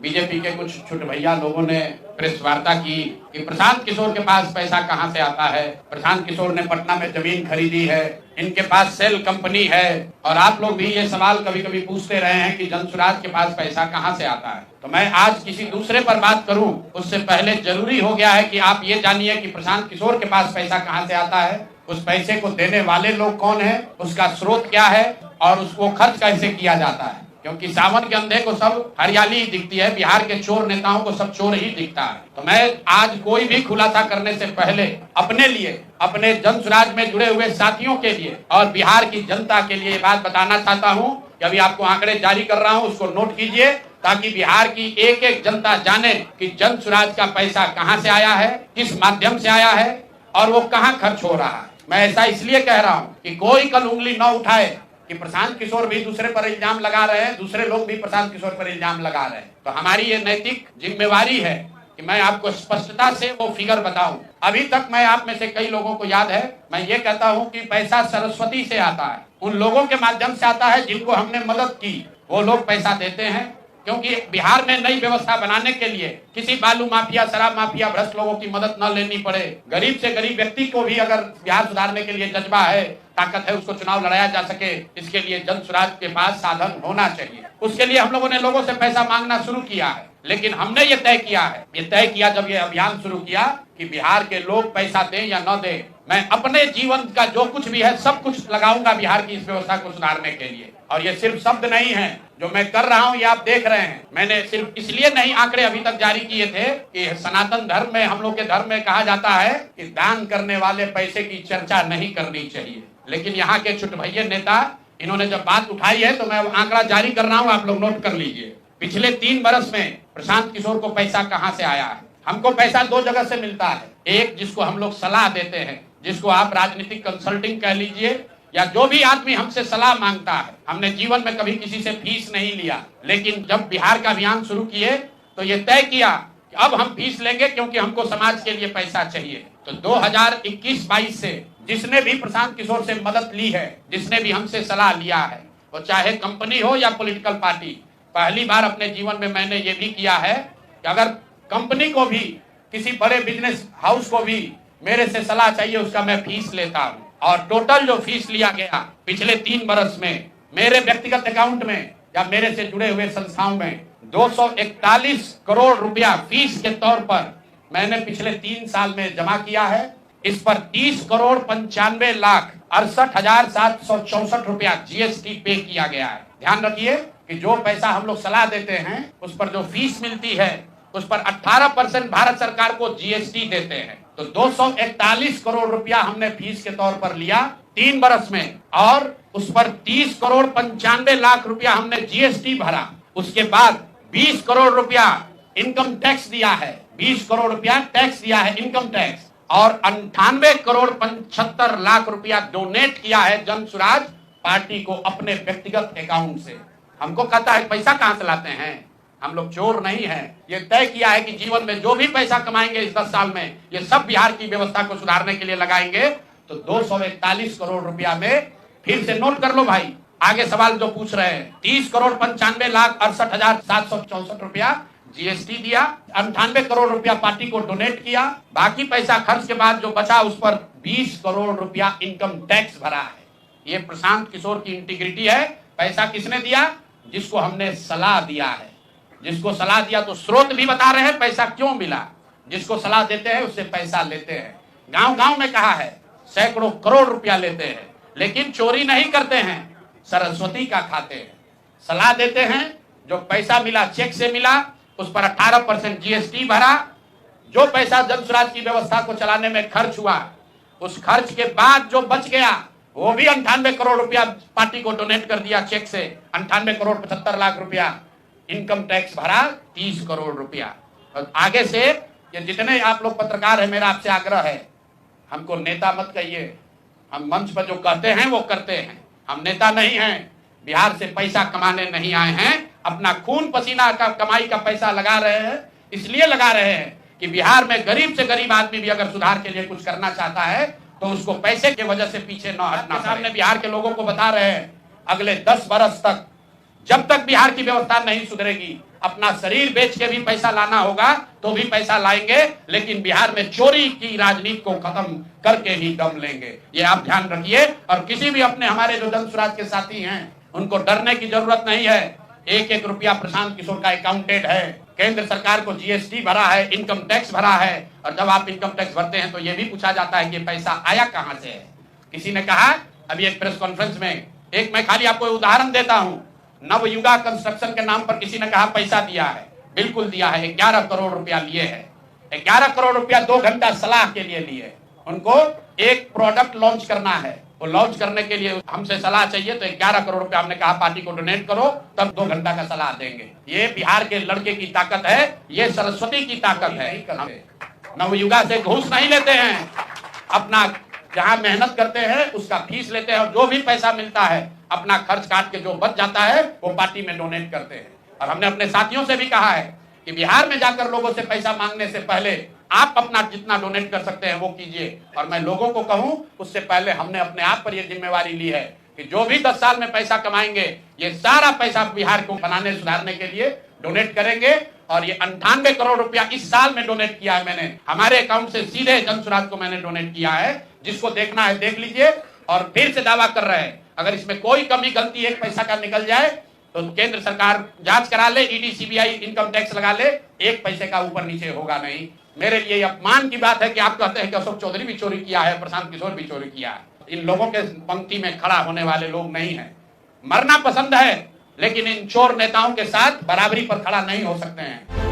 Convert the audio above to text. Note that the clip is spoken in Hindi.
बीजेपी के कुछ छोटे भैया लोगों ने प्रेस वार्ता की कि प्रशांत किशोर के पास पैसा कहां से आता है। प्रशांत किशोर ने पटना में जमीन खरीदी है, इनके पास सेल कंपनी है। और आप लोग भी ये सवाल कभी कभी पूछते रहे हैं कि जनसुराज के पास पैसा कहां से आता है। तो मैं आज किसी दूसरे पर बात करूं उससे पहले जरूरी हो गया है कि आप ये जानिए कि प्रशांत किशोर के पास पैसा कहां से आता है, उस पैसे को देने वाले लोग कौन है, उसका स्रोत क्या है और उसको खर्च कैसे किया जाता है। क्योंकि सावन के अंधे को सब हरियाली ही दिखती है, बिहार के चोर नेताओं को सब चोर ही दिखता है। तो मैं आज कोई भी खुलासा करने से पहले अपने लिए, अपने जनसुराज में जुड़े हुए साथियों के लिए और बिहार की जनता के लिए बात बताना चाहता हूं कि अभी आपको आंकड़े जारी कर रहा हूं, उसको नोट कीजिए ताकि बिहार की एक एक जनता जाने कि जनसुराज का पैसा कहां से आया है, किस माध्यम से आया है और वो कहां खर्च हो रहा है। मैं ऐसा इसलिए कह रहा हूं कि कोई कल उंगली न उठाए कि प्रशांत किशोर भी दूसरे पर इल्जाम लगा रहे हैं, दूसरे लोग भी प्रशांत किशोर पर इल्जाम लगा रहे हैं। तो हमारी ये नैतिक जिम्मेवारी है कि मैं आपको स्पष्टता से वो फिगर बताऊं। अभी तक मैं आप में से कई लोगों को याद है, मैं ये कहता हूं कि पैसा सरस्वती से आता है, उन लोगों के माध्यम से आता है जिनको हमने मदद की, वो लोग पैसा देते हैं। क्योंकि बिहार में नई व्यवस्था बनाने के लिए किसी बालू माफिया, शराब माफिया, भ्रष्ट लोगों की मदद न लेनी पड़े, गरीब से गरीब व्यक्ति को भी अगर बिहार सुधारने के लिए जज्बा है, ताकत है, उसको चुनाव लड़ाया जा सके, इसके लिए जनसुराज के पास साधन होना चाहिए। उसके लिए हम लोगों ने लोगों से पैसा मांगना शुरू किया है। लेकिन हमने ये तय किया जब ये अभियान शुरू किया कि बिहार के लोग पैसा दें या न दें, मैं अपने जीवन का जो कुछ भी है सब कुछ लगाऊंगा बिहार की इस व्यवस्था को सुधारने के लिए। और ये सिर्फ शब्द नहीं है जो मैं कर रहा हूं, ये आप देख रहे हैं। मैंने सिर्फ इसलिए नहीं आंकड़े अभी तक जारी किए थे कि सनातन धर्म में, हम लोग के धर्म में कहा जाता है कि दान करने वाले पैसे की चर्चा नहीं करनी चाहिए। लेकिन यहाँ के छोटे भैया नेता, इन्होंने जब बात उठाई है तो मैं आंकड़ा जारी कर रहा हूँ, आप लोग नोट कर लीजिए। पिछले 3 वर्ष में प्रशांत किशोर को पैसा कहां से आया है। हमको पैसा 2 जगह से मिलता है। एक, जिसको हम लोग सलाह देते हैं, जिसको आप राजनीतिक कंसल्टिंग कह लीजिए, या जो भी आदमी हमसे सलाह मांगता है। हमने जीवन में कभी किसी से फीस नहीं लिया, लेकिन जब बिहार का अभियान शुरू किए तो ये तय किया कि अब हम फीस लेंगे क्योंकि हमको समाज के लिए पैसा चाहिए। तो 2021-22 से जिसने भी प्रशांत किशोर से मदद ली है, जिसने भी हमसे सलाह लिया है, वो चाहे कंपनी हो या पॉलिटिकल पार्टी, पहली बार अपने जीवन में मैंने ये भी किया है कि अगर कंपनी को भी, किसी बड़े बिजनेस हाउस को भी मेरे से सलाह चाहिए, उसका मैं फीस लेता हूँ। और टोटल जो फीस लिया गया पिछले 3 वर्ष में मेरे व्यक्तिगत अकाउंट में या मेरे से जुड़े हुए संस्थाओं में 241 करोड़ रुपया फीस के तौर पर मैंने पिछले 3 साल में जमा किया है। इस पर 30,95,68,764 रुपया जीएसटी पे किया गया है। ध्यान रखिए कि जो पैसा हम लोग सलाह देते हैं उस पर जो फीस मिलती है उस पर 18% भारत सरकार को जीएसटी देते हैं। तो 241 करोड़ रुपया हमने फीस के तौर पर लिया 3 वर्ष में, और उस पर 30,95,00,000 रुपया हमने जीएसटी भरा। उसके बाद 20 करोड़ रुपया इनकम टैक्स दिया है, 20 करोड़ रुपया टैक्स दिया है, इनकम टैक्स, और 98,75,00,000 रुपया डोनेट किया है जनसुराज पार्टी को अपने व्यक्तिगत अकाउंट से। हमको कहता है पैसा कहां से लाते हैं, हम लोग चोर नहीं हैं। ये तय किया है कि जीवन में जो भी पैसा कमाएंगे इस 10 साल में, ये सब बिहार की व्यवस्था को सुधारने के लिए लगाएंगे। तो 241 करोड़ रुपया में, फिर से नोट कर लो भाई, आगे सवाल जो पूछ रहे हैं, 30,95,68,764 रुपया जीएसटी दिया, 98 करोड़ रुपया पार्टी को डोनेट किया, बाकी पैसा खर्च के बाद जो बचा उस पर 20 करोड़ रुपया इनकम टैक्स भरा है। ये प्रशांत किशोर की इंटीग्रिटी है। पैसा किसने दिया? जिसको हमने सलाह दिया है। जिसको सलाह दिया तो स्रोत भी बता रहे हैं पैसा क्यों मिला। जिसको सलाह देते हैं उससे पैसा लेते हैं। गांव-गांव में कहा है सैकड़ों करोड़ रुपया लेते हैं, लेकिन चोरी नहीं करते हैं, सरस्वती का खाते हैं। सलाह देते हैं, जो पैसा मिला चेक से मिला, उस पर 18% जीएसटी भरा। जो पैसा जनसुराज की व्यवस्था को चलाने में खर्च हुआ, उस खर्च के बाद जो बच गया वो भी 98 करोड़ रुपया पार्टी को डोनेट कर दिया चेक से। 98,75,00,000 रुपया इनकम टैक्स भरा, 30 करोड़ रुपया। और आगे से ये जितने आप लोग पत्रकार हैं, मेरा आपसे आग्रह है, हमको नेता मत कहिए। हम मंच पर जो कहते हैं वो करते हैं। हम नेता नहीं हैं, बिहार से पैसा कमाने नहीं आए हैं, अपना खून पसीना का कमाई का पैसा लगा रहे हैं। इसलिए लगा रहे हैं कि बिहार में गरीब से गरीब आदमी भी अगर सुधार के लिए कुछ करना चाहता है तो उसको पैसे की वजह से पीछे न हटना। सामने बिहार के लोगों को बता रहे हैं, अगले 10 वर्ष तक जब तक बिहार की व्यवस्था नहीं सुधरेगी, अपना शरीर बेच के भी पैसा लाना होगा तो भी पैसा लाएंगे, लेकिन बिहार में चोरी की राजनीति को खत्म करके ही दम लेंगे। ये आप ध्यान रखिए। और किसी भी अपने हमारे जो जन स्वराज के साथी हैं उनको डरने की जरूरत नहीं है। एक एक रुपया प्रशांत किशोर का अकाउंटेड है। केंद्र सरकार को जीएसटी भरा है, इनकम टैक्स भरा है, और जब आप इनकम टैक्स भरते हैं तो ये भी पूछा जाता है कि पैसा आया कहां से है। किसी ने कहा अभी एक प्रेस कॉन्फ्रेंस में, एक मैं खाली आपको उदाहरण देता हूं, नवयुगा कंस्ट्रक्शन के नाम पर किसी ने कहा पैसा दिया है। बिल्कुल दिया है, 11 करोड़ रुपया लिए है। 11 करोड़ रुपया 2 घंटा सलाह के लिए लिए। उनको एक प्रोडक्ट लॉन्च करना है, वो लॉन्च करने के लिए हमसे सलाह चाहिए, तो 11 करोड़ रुपया हमने कहा पार्टी को डोनेट करो, तब 2 घंटा का सलाह देंगे। ये बिहार के लड़के की ताकत है, ये सरस्वती की ताकत है। नवयुगा से घूस नहीं लेते हैं, अपना जहां मेहनत करते हैं उसका फीस लेते हैं, और जो भी पैसा मिलता है अपना खर्च काट के जो बच जाता है वो पार्टी में डोनेट करते हैं। और हमने अपने साथियों से भी कहा है कि बिहार में जाकर लोगों से पैसा मांगने से पहले आप अपना जितना डोनेट कर सकते हैं वो कीजिए। और मैं लोगों को कहूं, उससे पहले हमने अपने आप पर यह जिम्मेवारी ली है कि जो भी 10 साल में पैसा कमाएंगे ये सारा पैसा बिहार को बनाने सुधारने के लिए डोनेट करेंगे। और ये 98 करोड़ रुपया इस साल में डोनेट किया है मैंने, हमारे अकाउंट से सीधे जन स्वराज को मैंने डोनेट किया है। जिसको देखना है देख लीजिए। और फिर से दावा कर रहे हैं अगर इसमें कोई कमी गलती एक पैसा का निकल जाए तो केंद्र सरकार जांच करा ले, ईडी सीबीआई इनकम टैक्स लगा ले, एक पैसे का ऊपर नीचे होगा नहीं। मेरे लिए अपमान की बात है कि आप कहते हैं कि अशोक चौधरी भी चोरी किया है, प्रशांत किशोर भी चोरी किया है। इन लोगों के पंक्ति में खड़ा होने वाले लोग नहीं है। मरना पसंद है लेकिन इन चोर नेताओं के साथ बराबरी पर खड़ा नहीं हो सकते हैं।